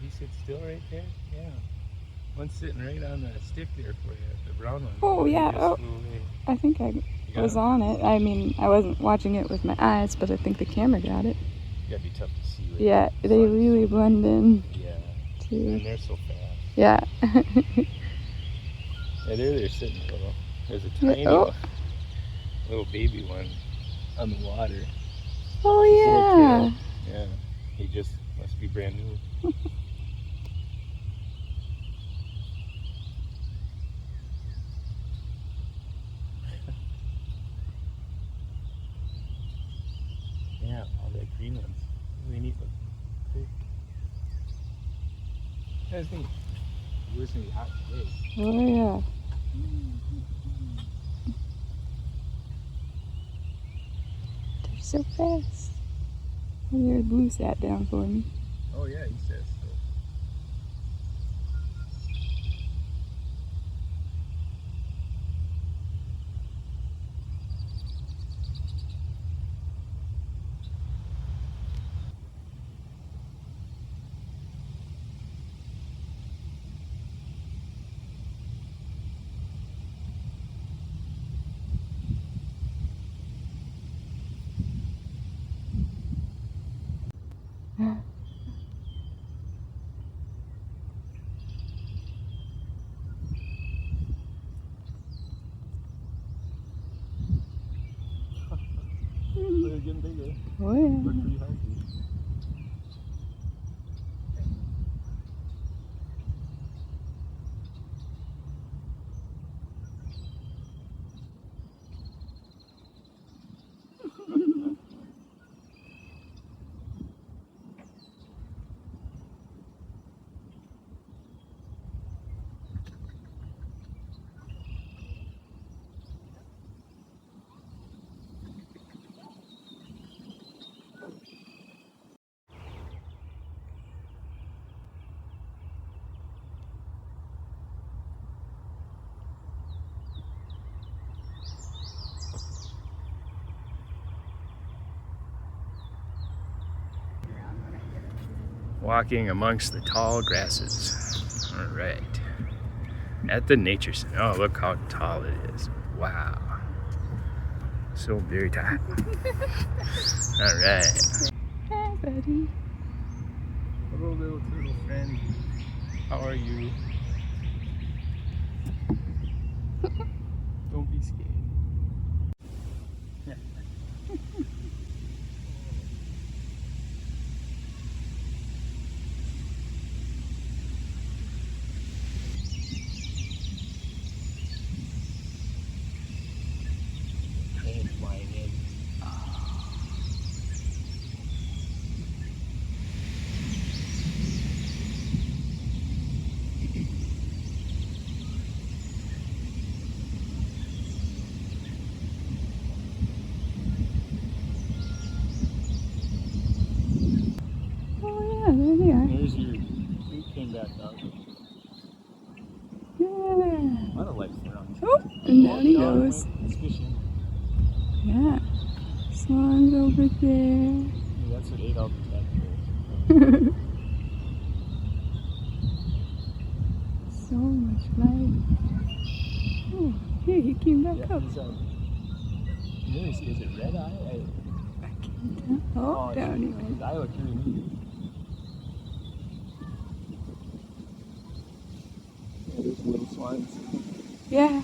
If you sit still right there, yeah. One's sitting right on the stick there for you, the brown one. Oh, yeah. Oh, I think I was on it. I mean, I wasn't watching it with my eyes, but I think the camera got it. You gotta be tough to see. Right? Yeah, they really blend in. Yeah. Too. And they're so fast. Yeah. Yeah, they're sitting a little. There's a tiny one, little baby one on the water. Oh, yeah. Yeah, he just must be brand new. Yeah, all the green ones. Really neat looking. That's neat. It was gonna be hot today. Oh, yeah. They're so fast. Oh, there's Blue sat down for me. Oh yeah, he says so. They're getting bigger. Oh, yeah. Look pretty healthy. Walking amongst the tall grasses. All right. At the Nature Center. Oh, look how tall it is. Wow. So very tall. All right. Hi, buddy. Hello, little turtle friend. How are you? Don't be scared. Train flying in. Oh, yeah, there they are. There's your food came back up. Yeah. A lot of life around. Oh, and down he goes. He's fishing. Yeah. Swan's over there. Yeah, that's what ate all the tadpoles. So much life. Oh, here he came back up. He's is it red eye? I can't tell. Oh, down he went. His eye looked really neat. Yeah, there's little swans. Yeah.